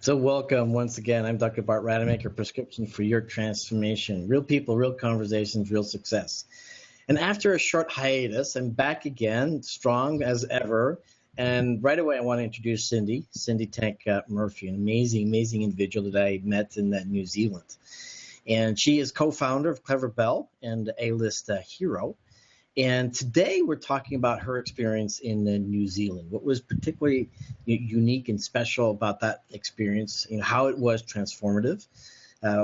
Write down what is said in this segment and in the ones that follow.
So welcome once again. I'm Dr. Bart Rademaker, Prescription for Your Transformation. Real people, real conversations, real success. And after a short hiatus, I'm back again, strong as ever. And right away, I want to introduce Cindy Tank Murphy, an amazing individual that I met in New Zealand. And she is co-founder of Clever Bell and A-list hero. And today we're talking about her experience in New Zealand. What was particularly unique and special about that experience, how it was transformative.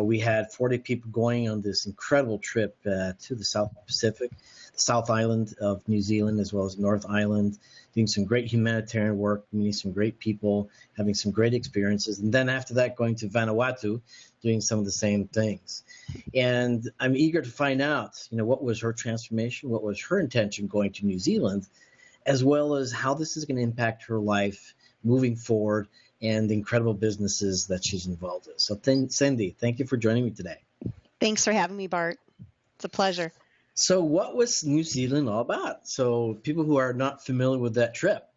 We had 40 people going on this incredible trip to the South Pacific, the South Island of New Zealand, as well as North Island, doing some great humanitarian work, meeting some great people, having some great experiences. And then after that, going to Vanuatu, doing some of the same things. And I'm eager to find out, what was her transformation, what was her intention going to New Zealand, as well as how this is going to impact her life moving forward and the incredible businesses that she's involved in. So Cindy, thank you for joining me today. Thanks for having me, Bart. It's a pleasure. So what was New Zealand all about? So people who are not familiar with that trip,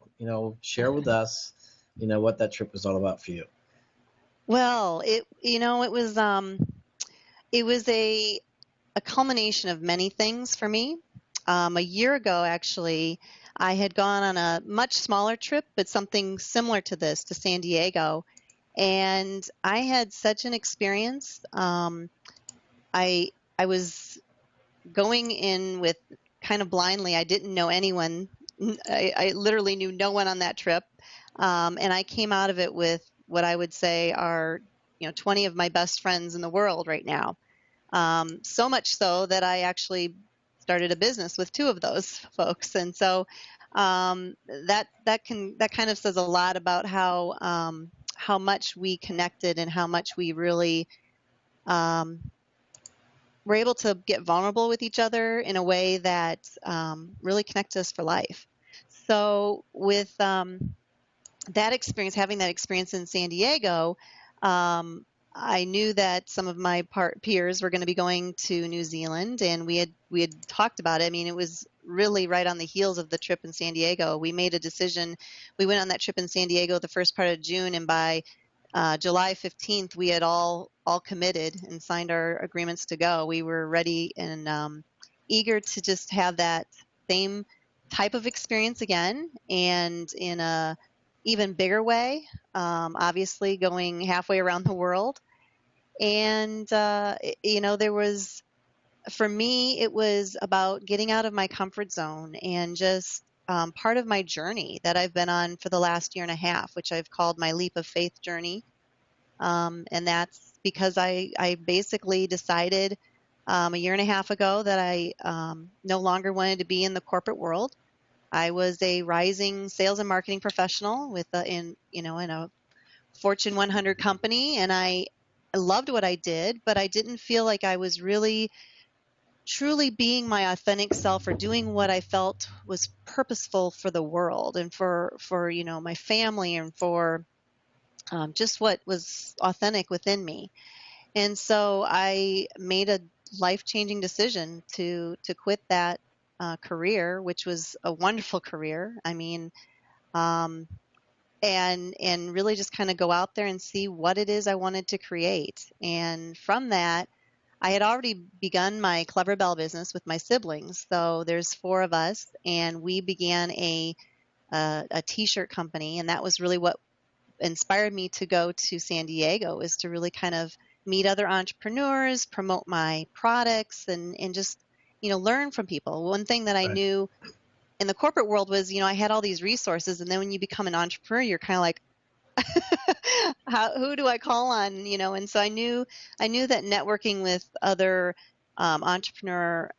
share with us, what that trip was all about for you. Well, it was a culmination of many things for me. A year ago, actually, I had gone on a much smaller trip, but something similar to this, to San Diego, and I had such an experience. I was going in with kind of blindly. I didn't know anyone. I literally knew no one on that trip, and I came out of it with what I would say are 20 of my best friends in the world right now. So much so that I actually started a business with two of those folks, and so that kind of says a lot about how much we connected and how much we really were able to get vulnerable with each other in a way that really connects us for life. So with that experience, having that experience in San Diego, I knew that some of my peers were going to be going to New Zealand, and we had talked about it. I mean, it was really right on the heels of the trip in San Diego. We made a decision. We went on that trip in San Diego the first part of June, and by July 15th, we had all committed and signed our agreements to go. We were ready and eager to just have that same type of experience again, and in a even bigger way, obviously going halfway around the world. And, there was, for me, it was about getting out of my comfort zone and just part of my journey that I've been on for the last year and a half, which I've called my leap of faith journey. And that's because I basically decided a year and a half ago that I no longer wanted to be in the corporate world. I was a rising sales and marketing professional in a Fortune 100 company, and I loved what I did, but I didn't feel like I was really truly being my authentic self or doing what I felt was purposeful for the world and for my family and for just what was authentic within me. And so I made a life-changing decision to quit that career, which was a wonderful career. I mean, and really just kind of go out there and see what it is I wanted to create. And from that, I had already begun my Clever Bell business with my siblings. So there's 4 of us, and we began a t-shirt company, and that was really what inspired me to go to San Diego, is to really kind of meet other entrepreneurs, promote my products, and just learn from people. One thing that I knew in the corporate world was, I had all these resources, and then when you become an entrepreneur, you're kind of like, who do I call on? And so I knew that networking with other entrepreneur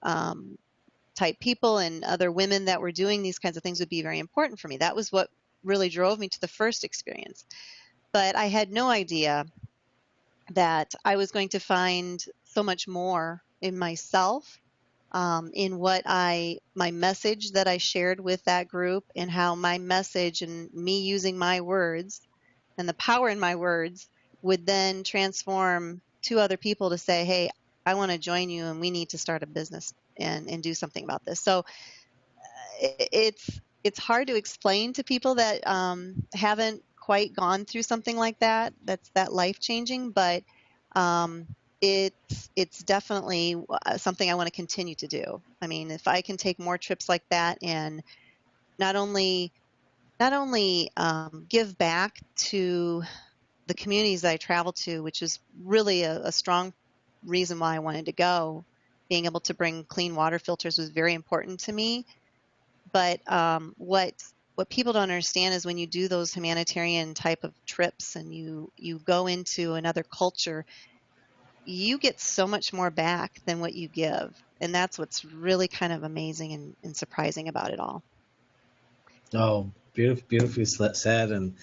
type people and other women that were doing these kinds of things would be very important for me. That was what really drove me to the first experience. But I had no idea that I was going to find so much more in myself, in my message that I shared with that group, and how my message and me using my words and the power in my words would then transform 2 other people to say, hey, I want to join you and we need to start a business and do something about this. So it's hard to explain to people that haven't quite gone through something like that, that's that life-changing, but um, it's definitely something I want to continue to do. I mean, if I can take more trips like that and not only give back to the communities that I travel to, which is really a strong reason why I wanted to go. Being able to bring clean water filters was very important to me. But what people don't understand is when you do those humanitarian type of trips and you go into another culture, you get so much more back than what you give. And that's what's really kind of amazing and surprising about it all. Oh, beautifully said. And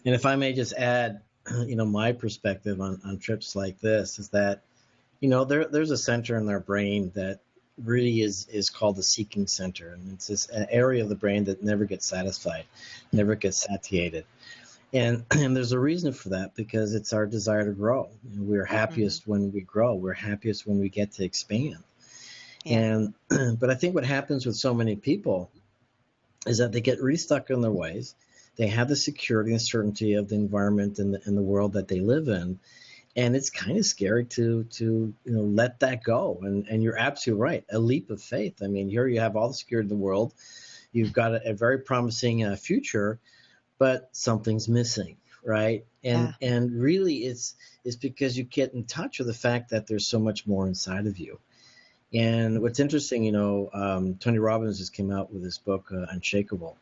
if I may just add, my perspective on trips like this is that, there's a center in our brain that really is called the seeking center. And it's this area of the brain that never gets satisfied, never gets satiated. And there's a reason for that, because it's our desire to grow. We're happiest when we grow. We're happiest when we get to expand. Yeah. And but I think what happens with so many people is that they get really stuck in their ways. They have the security and certainty of the environment and the world that they live in, and it's kind of scary to let that go. And you're absolutely right. A leap of faith. I mean, here you have all the security in the world. You've got a very promising future, but something's missing, right? And really, it's because you get in touch with the fact that there's so much more inside of you. And what's interesting, Tony Robbins just came out with this book, Unshakable,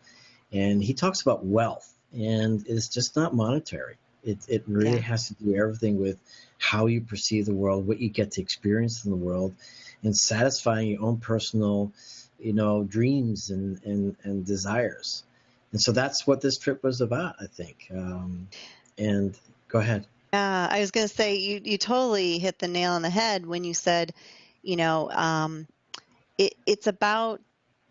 and he talks about wealth, and it's just not monetary. It really has to do everything with how you perceive the world, what you get to experience in the world, and satisfying your own personal, dreams and desires. And so that's what this trip was about, I think. And go ahead. Yeah, I was going to say you totally hit the nail on the head when you said, you know, um, it's about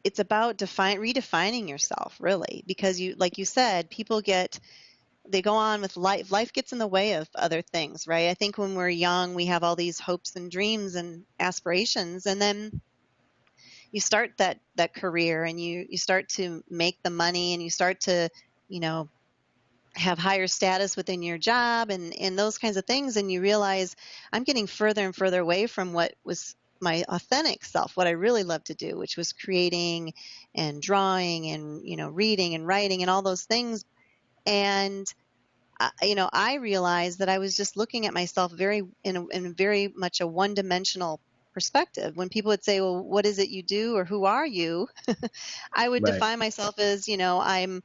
redefining yourself really, because like you said, they go on with life. Life gets in the way of other things, right? I think when we're young, we have all these hopes and dreams and aspirations, and then you start that career and you start to make the money and you start to, you know, have higher status within your job and those kinds of things, and you realize I'm getting further and further away from what was my authentic self, what I really love to do, which was creating and drawing and, reading and writing and all those things. And I realized that I was just looking at myself in very much a one-dimensional perspective. When people would say, well, what is it you do, or who are you? I would Right. define myself as, I'm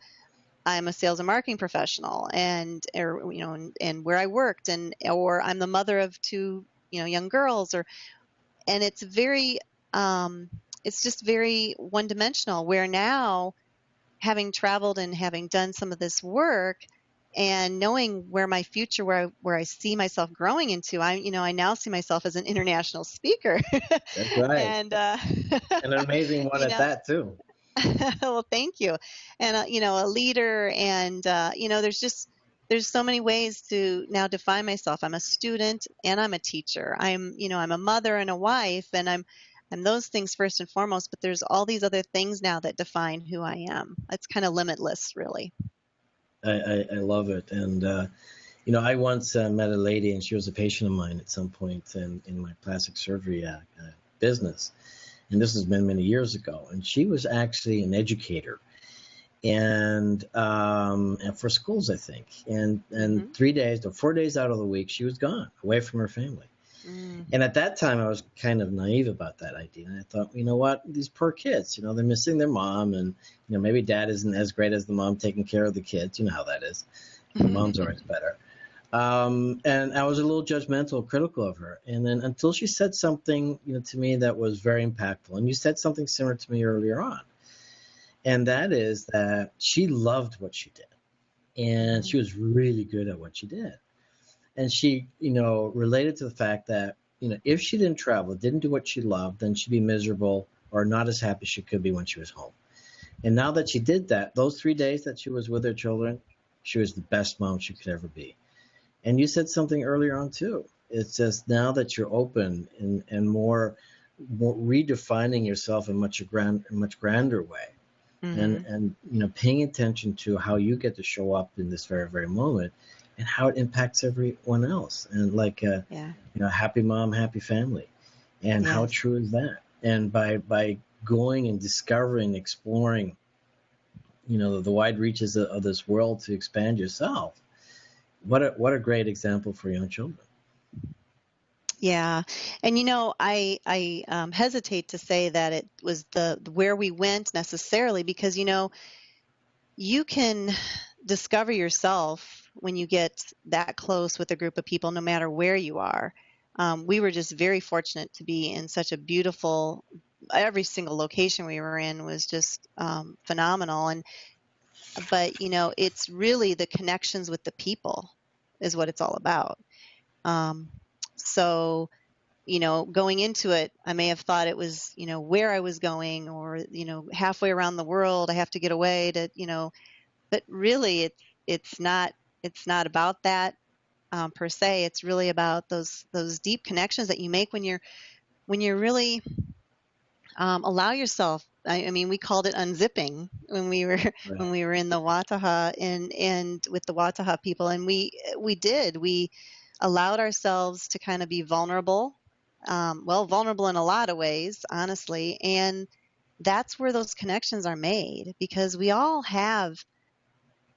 a sales and marketing professional, and where I worked, or I'm the mother of two, young girls, and it's just very one dimensional. Where now, having traveled and having done some of this work and knowing where my future, where I see myself growing into, I now see myself as an international speaker, That's right. and And an amazing one you at know, that, too. well, thank you. And a leader, and there's so many ways to now define myself. I'm a student and I'm a teacher. I'm a mother and a wife, and I'm those things first and foremost, but there's all these other things now that define who I am. It's kind of limitless, really. I love it. And, I once met a lady, and she was a patient of mine at some point in my plastic surgery business. And this has been many years ago. And she was actually an educator, and for schools, I think. And 3 days or 4 days out of the week, she was gone, away from her family. Mm, And at that time, I was kind of naive about that idea. And I thought, you know what, these poor kids, they're missing their mom, and maybe dad isn't as great as the mom taking care of the kids. You know how that is. The mom's always better. And I was a little judgmental, critical of her. And then until she said something, to me that was very impactful. And you said something similar to me earlier on. And that is that she loved what she did. And she was really good at what she did. And she, related to the fact that, if she didn't travel, didn't do what she loved, then she'd be miserable or not as happy as she could be when she was home. And now that she did that, those 3 days that she was with her children, she was the best mom she could ever be. And you said something earlier on too. It's just now that you're open and more redefining yourself in much grander way. Hmm. and paying attention to how you get to show up in this very very moment and how it impacts everyone else, and like Yeah. happy mom, happy family, and how Yes. true is that? And by going and discovering, exploring, the wide reaches of this world to expand yourself, what a great example for young children. Yeah, and I hesitate to say that it was the where we went necessarily, because you can discover yourself when you get that close with a group of people, no matter where you are. We were just very fortunate to be in such a beautiful. Every single location we were in was just phenomenal, but it's really the connections with the people is what it's all about. Um, so going into it, I may have thought it was, where I was going, or, halfway around the world, I have to get away to, but really it's not about that per se. It's really about those deep connections that you make when you're really allow yourself. I mean, we called it unzipping when we were when Right. we were in the Wataha and with the Wataha people, and we allowed ourselves to kind of be vulnerable, well, vulnerable in a lot of ways, honestly, and that's where those connections are made, because we all have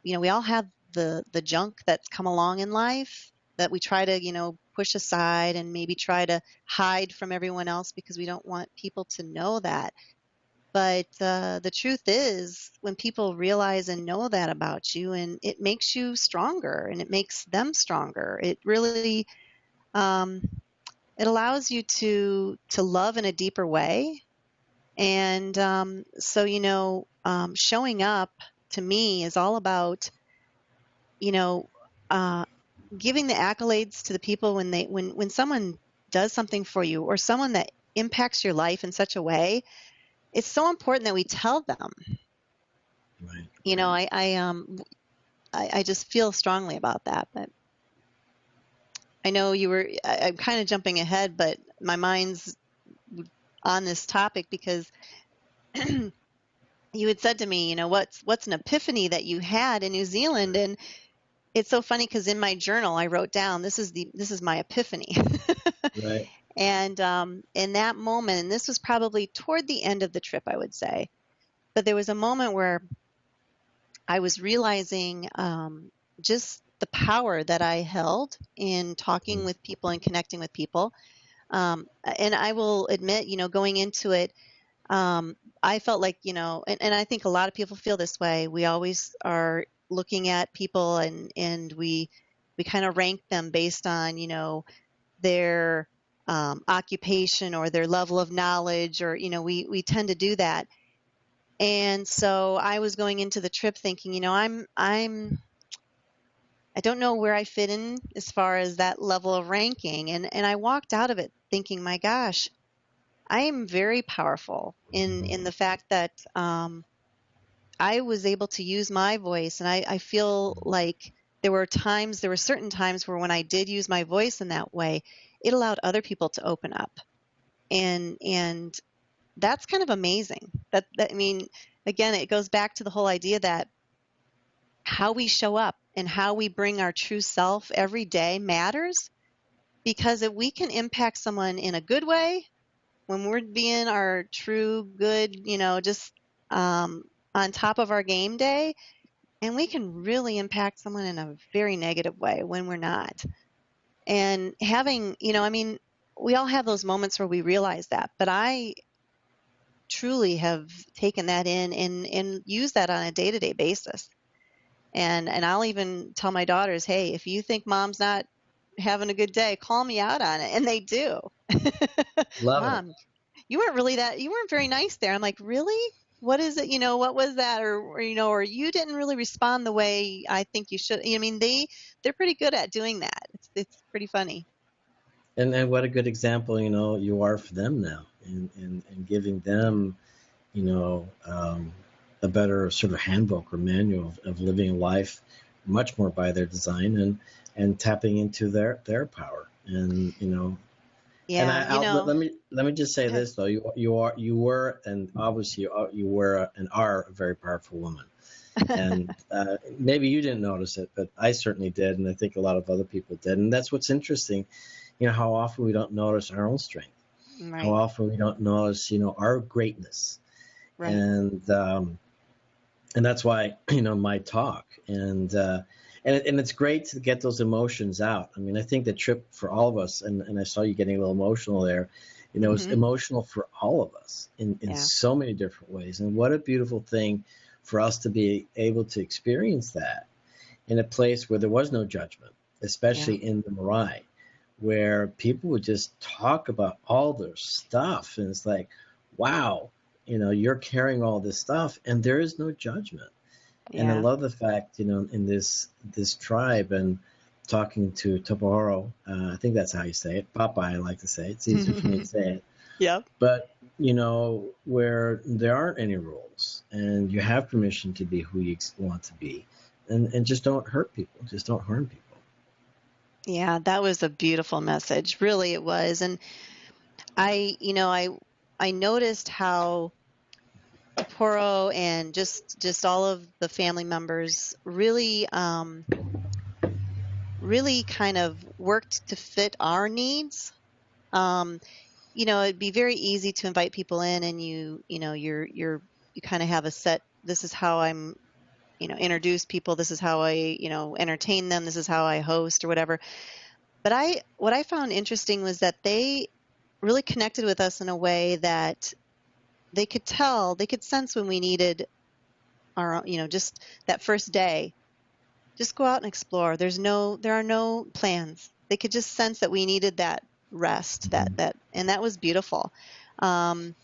the junk that's come along in life that we try to push aside and maybe try to hide from everyone else because we don't want people to know that. But the truth is, when people realize and know that about you, and it makes you stronger and it makes them stronger, it really um, it allows you to love in a deeper way. And showing up to me is all about you know uh, giving the accolades to the people when someone does something for you, or someone that impacts your life in such a way. It's so important that we tell them. Right. you know i i um I just feel strongly about that. But I know I'm kind of jumping ahead, but my mind's on this topic because you had said to me, what's an epiphany that you had in New Zealand? And it's so funny because in my journal I wrote down, this is my epiphany. Right. And in that moment, and this was probably toward the end of the trip, I would say, but there was a moment where I was realizing just the power that I held in talking Mm. with people and connecting with people. And I will admit, going into it, I felt like, and I think a lot of people feel this way. We always are looking at people, and we kind of rank them based on, their occupation or their level of knowledge, or, we tend to do that. And so I was going into the trip thinking, I don't know where I fit in as far as that level of ranking. And I walked out of it thinking, my gosh, I am very powerful in the fact that I was able to use my voice. And I feel like there were certain times where when I did use my voice in that way, it allowed other people to open up. And that's kind of amazing. I mean, again, it goes back to the whole idea that how we show up and how we bring our true self every day matters, because if we can impact someone in a good way, when we're being our true good, just um, on top of our game day, and we can really impact someone in a very negative way when we're not. And I mean, we all have those moments where we realize that, but I truly have taken that in and use that on a day-to-day basis. And I'll even tell my daughters, hey, if you think mom's not having a good day, call me out on it. And they do. Love it. Mom, you weren't very nice there. I'm like, really? What is it? What was that? Or you didn't really respond the way I think you should. I mean, they're pretty good at doing that. It's pretty funny. And what a good example, you are for them now, and giving them, a better sort of handbook or manual of living life much more by their design, and tapping into their power, and And Yeah, let me just say good. this though, you were, and obviously you were and are a very powerful woman. And maybe you didn't notice it, but I certainly did, and I think a lot of other people did. And that's what's interesting, how often we don't notice our own strength, how Right, often we don't notice, our greatness, right. and that's why my talk and it's great to get those emotions out. I mean, I think the trip for all of us, and I saw you getting a little emotional there. It's Hmm. emotional for all of us in Yeah, so many different ways. And what a beautiful thing for us to be able to experience that in a place where there was no judgment, yeah, especially in the Marae, where people would just talk about all their stuff. And it's like, wow, you're carrying all this stuff and there is no judgment. And I yeah. love the fact, in this tribe and talking to Toporo, I think that's how you say it. Papa, I like to say it. It's easier for me to say it. Yep. But, where there aren't any rules and you have permission to be who you want to be, and just don't hurt people, just don't harm people. Yeah, that was a beautiful message. Really, it was. And I noticed how Sapporo and just all of the family members really kind of worked to fit our needs. Um, it'd be very easy to invite people in, and you kind of have a set. This is how I'm, introduce people. This is how I, entertain them. This is how I host or whatever. But what I found interesting was that they really connected with us in a way that they could sense when we needed our, just that first day, just go out and explore. There are no plans. They could just sense that we needed that rest, and that was beautiful. Um,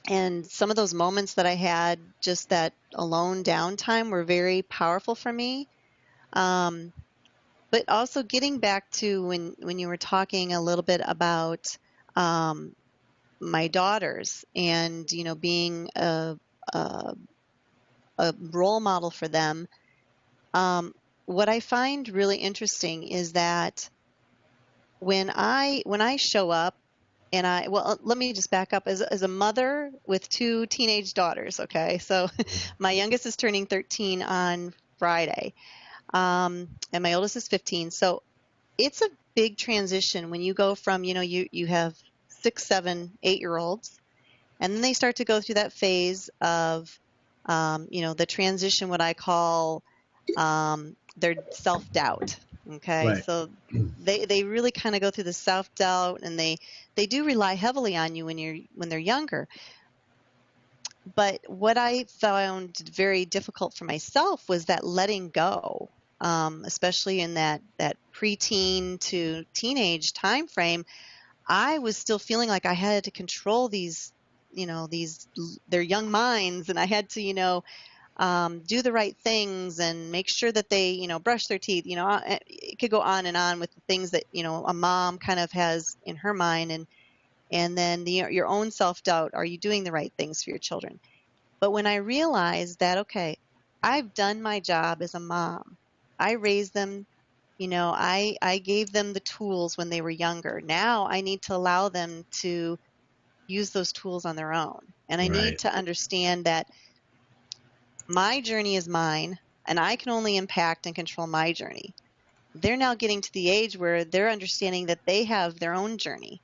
and some of those moments that I had, just that alone downtime, were very powerful for me. Um, but also getting back to when you were talking a little bit about um, my daughters and being a, a role model for them. What I find really interesting is that when I show up and let me just back up as a mother with two teenage daughters. Okay, so my youngest is turning 13 on Friday, and my oldest is 15. So it's a big transition when you go from you have 6, 7, 8-year olds, and then they start to go through that phase of the transition, what I call their self-doubt. Okay, Right. so they really kind of go through the self-doubt, and they do rely heavily on you when they're younger. But what I found very difficult for myself was that letting go, especially in that preteen to teenage time frame. I was still feeling like I had to control these their young minds, and I had to do the right things and make sure that they brush their teeth. It could go on and on with the things that a mom kind of has in her mind, and then your own self-doubt. Are you doing the right things for your children? But when I realized that, okay, I've done my job as a mom. I raised them, I gave them the tools when they were younger. Now I need to allow them to use those tools on their own. And I need Right. to understand that my journey is mine, and I can only impact and control my journey. They're now getting to the age where they're understanding that they have their own journey.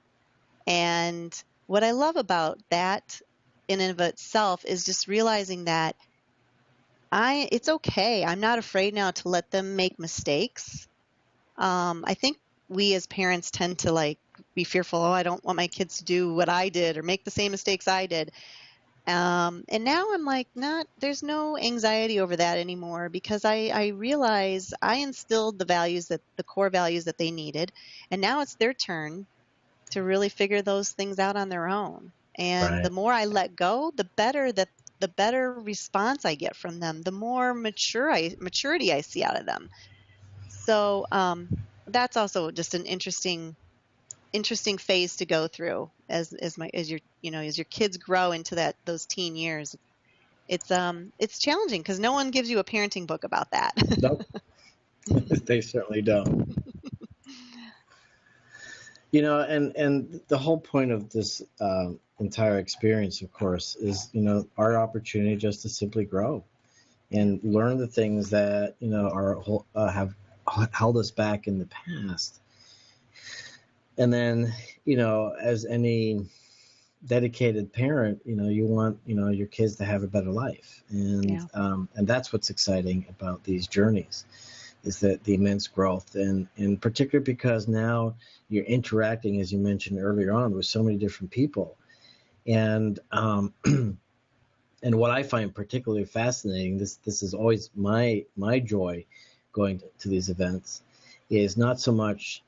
And what I love about that in and of itself is just realizing that it's okay. I'm not afraid now to let them make mistakes. I think we as parents tend to like be fearful. Oh, I don't want my kids to do what I did or make the same mistakes I did. And now I'm like, not, there's no anxiety over that anymore, because I realize I instilled the core values that they needed. And now it's their turn to really figure those things out on their own. And the Right. more I let go, the better response I get from them, the more maturity I see out of them. So that's also just an interesting phase to go through as your kids grow into those teen years. It's challenging because no one gives you a parenting book about that. Nope. They certainly don't. And the whole point of this entire experience, of course, is our opportunity just to simply grow and learn the things that have held us back in the past. And then, as any dedicated parent, you want your kids to have a better life, and that's what's exciting about these journeys, is that the immense growth, and in particular because now you're interacting, as you mentioned earlier on, with so many different people, and and what I find particularly fascinating, this is always my joy going to these events, is not so much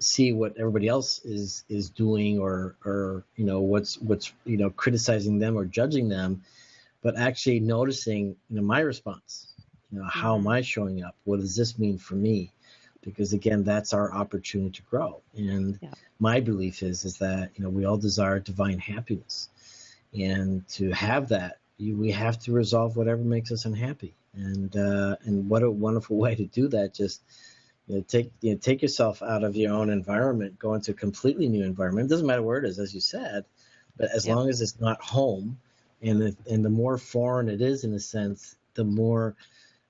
see what everybody else is doing, or what's criticizing them or judging them, but actually noticing my response. How am I showing up? What does this mean for me? Because again, that's our opportunity to grow. And my belief is that we all desire divine happiness, and to have that, we have to resolve whatever makes us unhappy. And what a wonderful way to do that. Just take yourself out of your own environment, go into a completely new environment. It doesn't matter where it is, as you said, but as long as it's not home, and the more foreign it is, in a sense, the more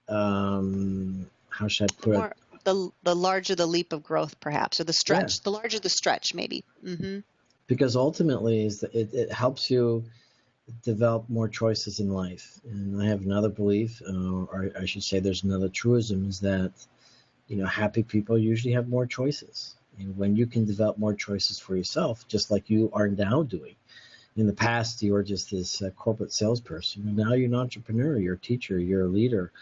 how should I put it? The larger the leap of growth, perhaps, or the stretch. The larger the stretch, maybe. Mm-hmm. Because ultimately, it helps you develop more choices in life. And I have another belief, or I should say, there's another truism, is that happy people usually have more choices. And when you can develop more choices for yourself, just like you are now doing. In the past, you were just this corporate salesperson. Now you're an entrepreneur, you're a teacher, you're a leader,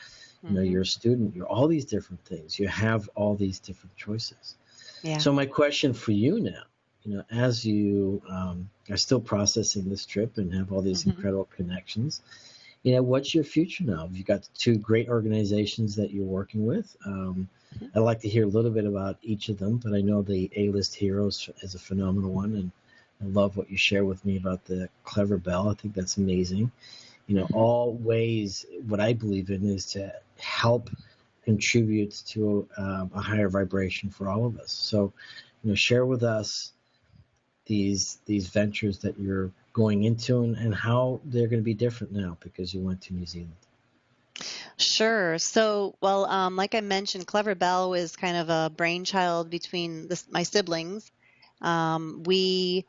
you're a student, you're all these different things. You have all these different choices. Yeah. So my question for you now, as you are still processing this trip and have all these incredible connections, what's your future now? You've got two great organizations that you're working with. I'd like to hear a little bit about each of them, but I know the A-List Heroes is a phenomenal one, and I love what you share with me about the Clever Bell. I think that's amazing. All ways, what I believe in is to help contribute to a higher vibration for all of us. So, share with us these ventures that you're going into, and how they're going to be different now because you went to New Zealand. Sure. So, well, like I mentioned, Clever Bell was kind of a brainchild between my siblings. We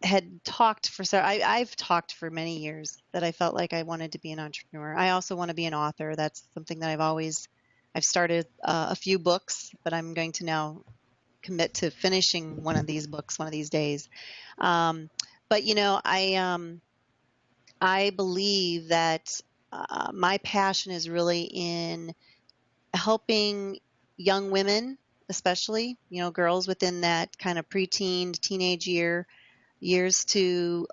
had talked I've talked for many years that I felt like I wanted to be an entrepreneur. I also want to be an author. That's something that I've started a few books, but I'm going to now commit to finishing one of these books one of these days. But I believe that my passion is really in helping young women, especially, girls within that kind of preteen, teenage years to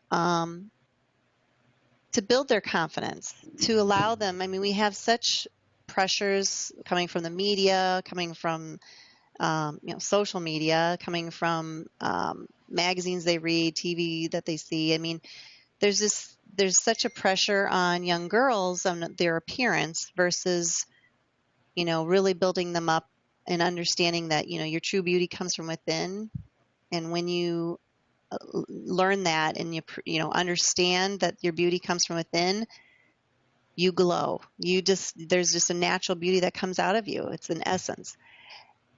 build their confidence, to allow them. I mean, we have such pressures coming from the media, coming from social media, coming from magazines they read, TV that they see. I mean, there's such a pressure on young girls on their appearance versus really building them up and understanding that your true beauty comes from within. And when you learn that, and you understand that your beauty comes from within, you glow. There's just a natural beauty that comes out of you. It's an essence.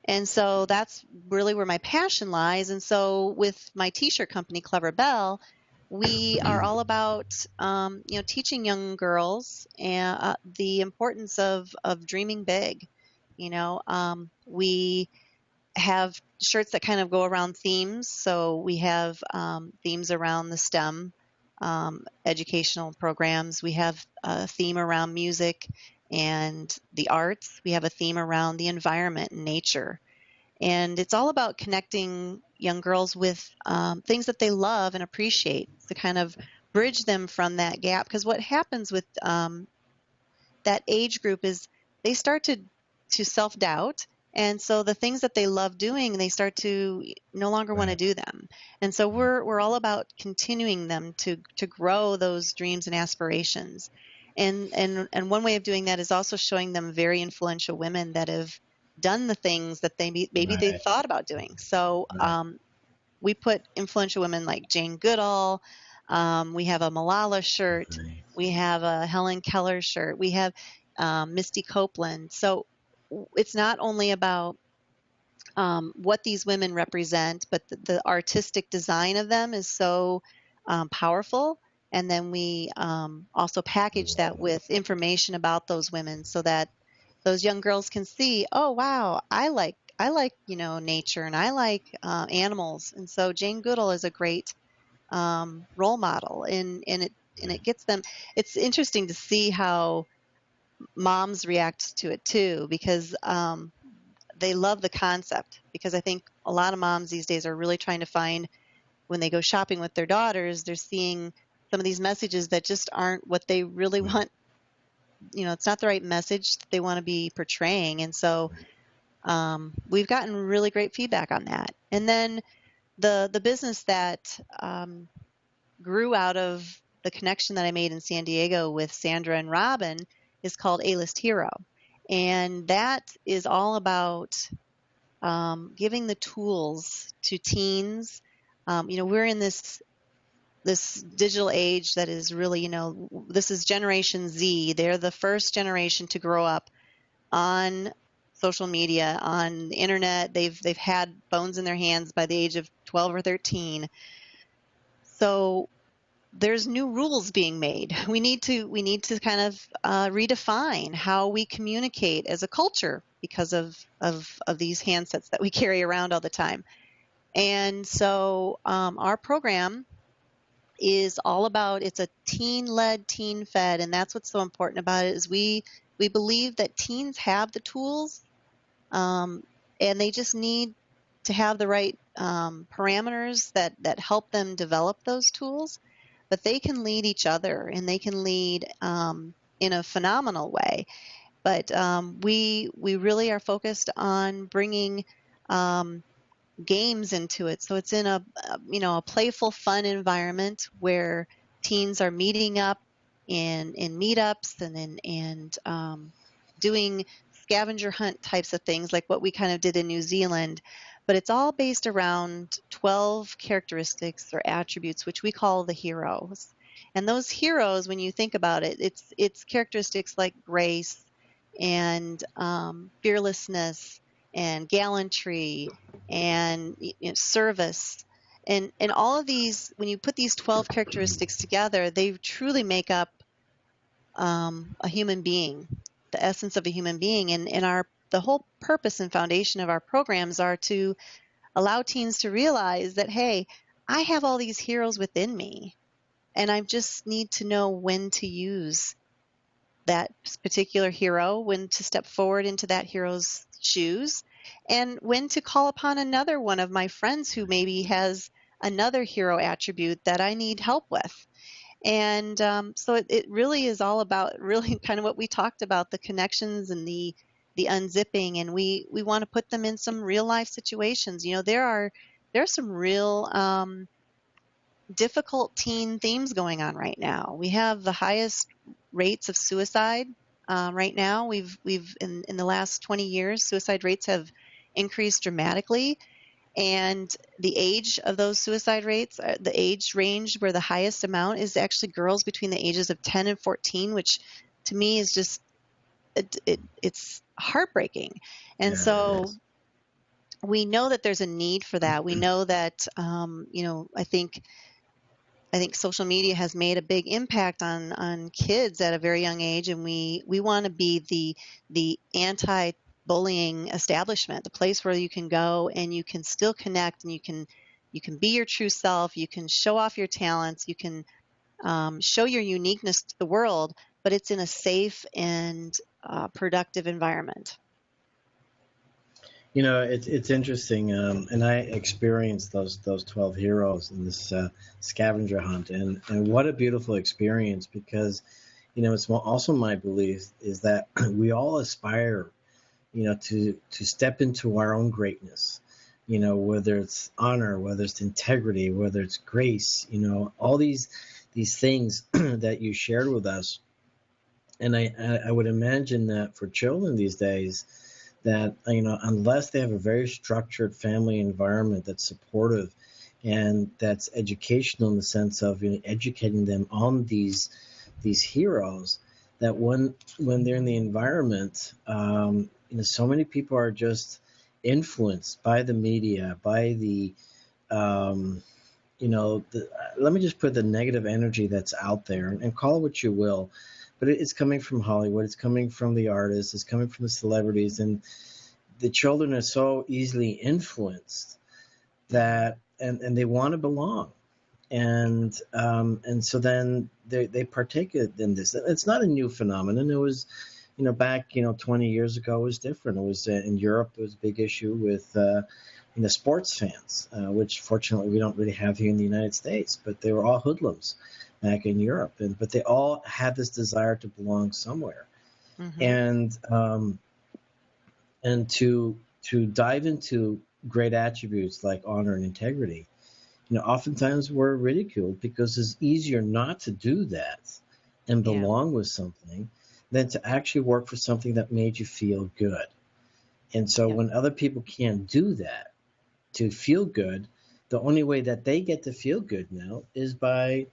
And so that's really where my passion lies. And so with my t-shirt company, Clever Bell, we are all about teaching young girls the importance of dreaming big. We have shirts that kind of go around themes. So we have themes around the STEM educational programs. We have a theme around music and the arts. We have a theme around the environment and nature. And it's all about connecting young girls with things that they love and appreciate, to kind of bridge them from that gap. Because what happens with that age group is they start to self-doubt. And so the things that they love doing, they start to no longer want to do them. And so we're all about continuing them to grow those dreams and aspirations. And one way of doing that is also showing them very influential women that have done the things that maybe they Right. thought about doing. So Right. we put influential women like Jane Goodall. We have a Malala shirt. Right. We have a Helen Keller shirt. We have Misty Copeland. So it's not only about what these women represent, but the artistic design of them is so powerful. And then we also package that with information about those women so that those young girls can see, oh wow, I like nature, and I like animals, and so Jane Goodall is a great role model, and it gets them. It's interesting to see how moms react to it too, because they love the concept. Because I think a lot of moms these days are really trying to find, when they go shopping with their daughters, they're seeing some of these messages that just aren't what they really Right. want. It's not the right message that they want to be portraying, and so we've gotten really great feedback on that. And then the business that grew out of the connection that I made in San Diego with Sandra and Robin is called A-List Hero, and that is all about giving the tools to teens. We're in this digital age that is really, this is Generation Z. They're the first generation to grow up on social media, on the internet. They've had phones in their hands by the age of 12 or 13. So there's new rules being made. We need to kind of redefine how we communicate as a culture because of these handsets that we carry around all the time. And so our program is all about, it's a teen-led, teen-fed, and that's what's so important about it, is we believe that teens have the tools, and they just need to have the right parameters that help them develop those tools. But they can lead each other, and they can lead in a phenomenal way. But we really are focused on bringing games into it. So it's in a playful, fun environment where teens are meeting up in meetups and doing scavenger hunt types of things, like what we kind of did in New Zealand. But it's all based around 12 characteristics or attributes, which we call the heroes. And those heroes, when you think about it, it's characteristics like grace and fearlessness and gallantry and service, and all of these. When you put these 12 characteristics together, they truly make up a human being, the essence of a human being. And the whole purpose and foundation of our programs are to allow teens to realize that, hey, I have all these heroes within me, and I just need to know when to use that particular hero, when to step forward into that hero's shoes, and when to call upon another one of my friends who maybe has another hero attribute that I need help with. And so it really is all about really kind of what we talked about, the connections and the unzipping, and we want to put them in some real life situations. There are some real difficult teen themes going on right now. We have the highest rates of suicide right now. We've in the last 20 years, suicide rates have increased dramatically. And the age of those suicide rates, the age range where the highest amount is actually girls between the ages of 10 and 14, which to me is just, it's heartbreaking. And Yeah, it so is. we know that there's a need for that. We know that, I think social media has made a big impact on kids at a very young age, and we want to be the anti-bullying establishment, the place where you can go and you can still connect, and you can be your true self, you can show off your talents, you can show your uniqueness to the world, but it's in a safe and productive environment. It's interesting, and I experienced those 12 heroes in this scavenger hunt, and what a beautiful experience, because it's also my belief is that we all aspire, to step into our own greatness, whether it's honor, whether it's integrity, whether it's grace, all these things that you shared with us. And I would imagine that for children these days, that, unless they have a very structured family environment that's supportive and that's educational in the sense of, educating them on these heroes, that when they're in the environment, so many people are just influenced by the media, by the um, let me just put the negative energy that's out there, and call it what you will, but it's coming from Hollywood, it's coming from the artists, it's coming from the celebrities, and the children are so easily influenced that, and they want to belong, and so then they partake in this. It's not a new phenomenon. It was, back 20 years ago, it was different. It was in Europe. It was a big issue with sports fans, which fortunately we don't really have here in the United States. But they were all hoodlums back in Europe, but they all had this desire to belong somewhere, Mm-hmm. and to dive into great attributes like honor and integrity. Oftentimes we're ridiculed because it's easier not to do that and Yeah. belong with something than to actually work for something that made you feel good. And so Yep. when other people can't do that to feel good, the only way that they get to feel good now is by,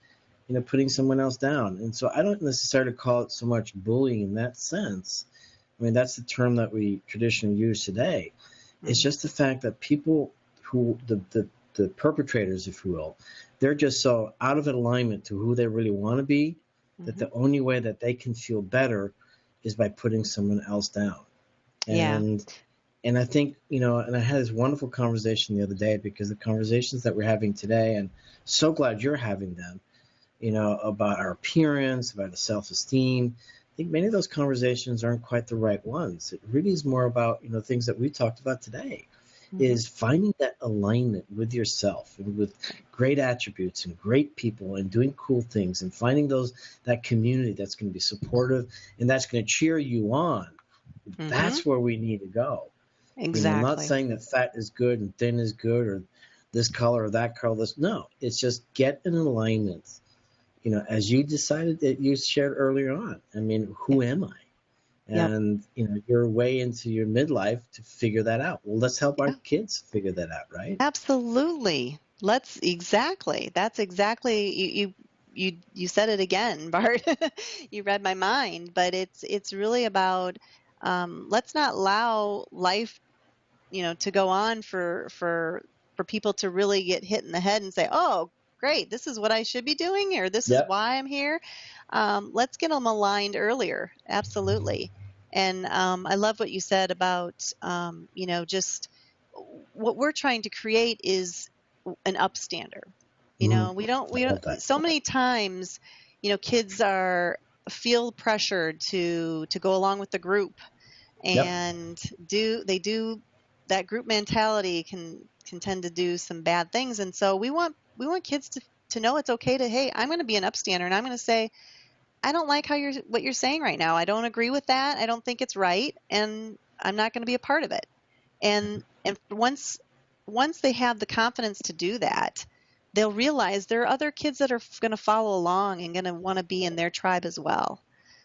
putting someone else down. And so I don't necessarily call it so much bullying in that sense. I mean, that's the term that we traditionally use today. It's Mm-hmm. just the fact that people who the perpetrators, if you will, they're just so out of alignment to who they really want to be that Mm-hmm. the only way that they can feel better is by putting someone else down. Yeah. And I think, and I had this wonderful conversation the other day, because the conversations that we're having today, and so glad you're having them, about our appearance, about the self-esteem. I think many of those conversations aren't quite the right ones. It really is more about, things that we talked about today, Mm-hmm. is finding that alignment with yourself and with great attributes and great people and doing cool things, and finding that community that's going to be supportive and that's going to cheer you on. Mm-hmm. That's where we need to go. I'm not Exactly. saying that fat is good and thin is good, or this color or that color. No, it's just get in alignment. As you decided that you shared earlier on. I mean, Yep. who am I? Yep. And you're way into your midlife to figure that out. Well, let's help our Yeah. kids figure that out, right? Absolutely. That's exactly you said it again, Bart. You read my mind, but it's really about let's not allow life, to go on for people to really get hit in the head and say, "Oh, great, this is what I should be doing, or this is Yep. why I'm here." Let's get them aligned earlier. Absolutely. And I love what you said about, just what we're trying to create is an upstander. Mm, We I don't, love that. so many times, kids feel pressured to go along with the group, Yep. and do that group mentality can tend to do some bad things. And so we want kids to know it's okay to, hey, I'm going to be an upstander, and I'm going to say, I don't like what you're saying right now. I don't agree with that. I don't think it's right, and I'm not going to be a part of it. And once they have the confidence to do that, they'll realize there are other kids that are going to follow along and going to want to be in their tribe as well.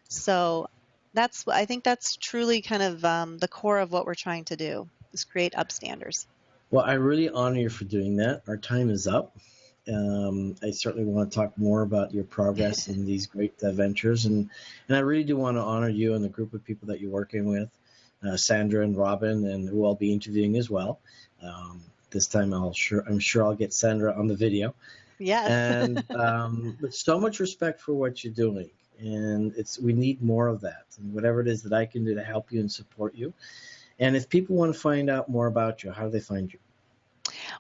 So I think that's truly kind of the core of what we're trying to do, is create upstanders. Well, I really honor you for doing that. Our time is up. I certainly want to talk more about your progress in these great ventures, and I really do want to honor you and the group of people that you're working with, Sandra and Robin, and who I'll be interviewing as well. This time, I'm sure I'll get Sandra on the video, Yes. and with so much respect for what you're doing, and we need more of that, and whatever it is that I can do to help you and support you. And if people want to find out more about you, how do they find you?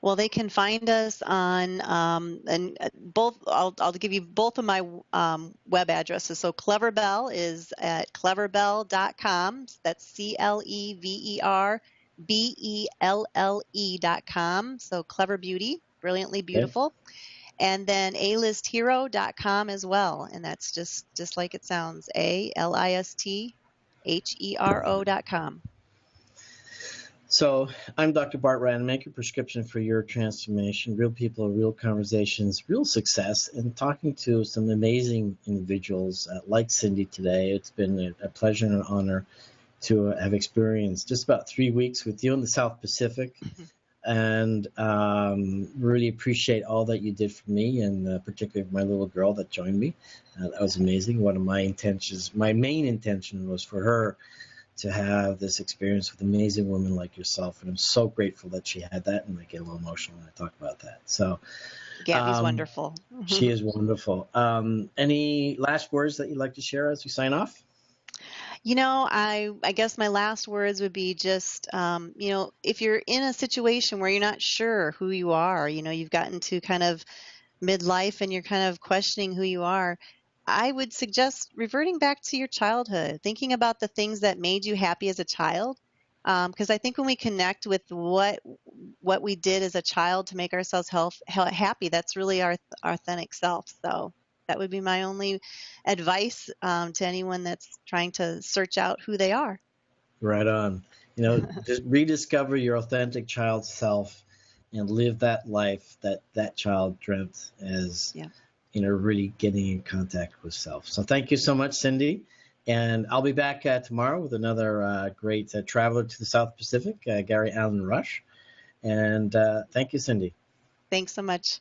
Well, they can find us on and both. I'll give you both of my web addresses. So Cleverbell is at cleverbell.com. That's Cleverbelle.com. So Clever Beauty, brilliantly Okay. beautiful. And then alisthero.com as well. And that's just like it sounds, ALISTHERO.com. So I'm Dr. Bart Rademaker, prescription for your transformation, real people, real conversations, real success, and talking to some amazing individuals like Cindy today. It's been a pleasure and an honor to have experienced just about 3 weeks with you in the South Pacific, and really appreciate all that you did for me, and particularly my little girl that joined me. That was amazing. One of my intentions, my main intention, was for her to have this experience with amazing women like yourself, and I'm so grateful that she had that, and I get a little emotional when I talk about that. So Gabby's wonderful. she is wonderful. Any last words that you'd like to share as we sign off? I guess my last words would be just, if you're in a situation where you're not sure who you are, you've gotten to kind of midlife and you're kind of questioning who you are, I would suggest reverting back to your childhood, thinking about the things that made you happy as a child. Because I think when we connect with what we did as a child to make ourselves happy, that's really our authentic self. So that would be my only advice to anyone that's trying to search out who they are. Right on. Just rediscover your authentic child self and live that life that child dreamt as, Yeah. Really getting in contact with self. So thank you so much, Cindy. And I'll be back tomorrow with another great traveler to the South Pacific, Gary Allen Rush. And thank you, Cindy. Thanks so much.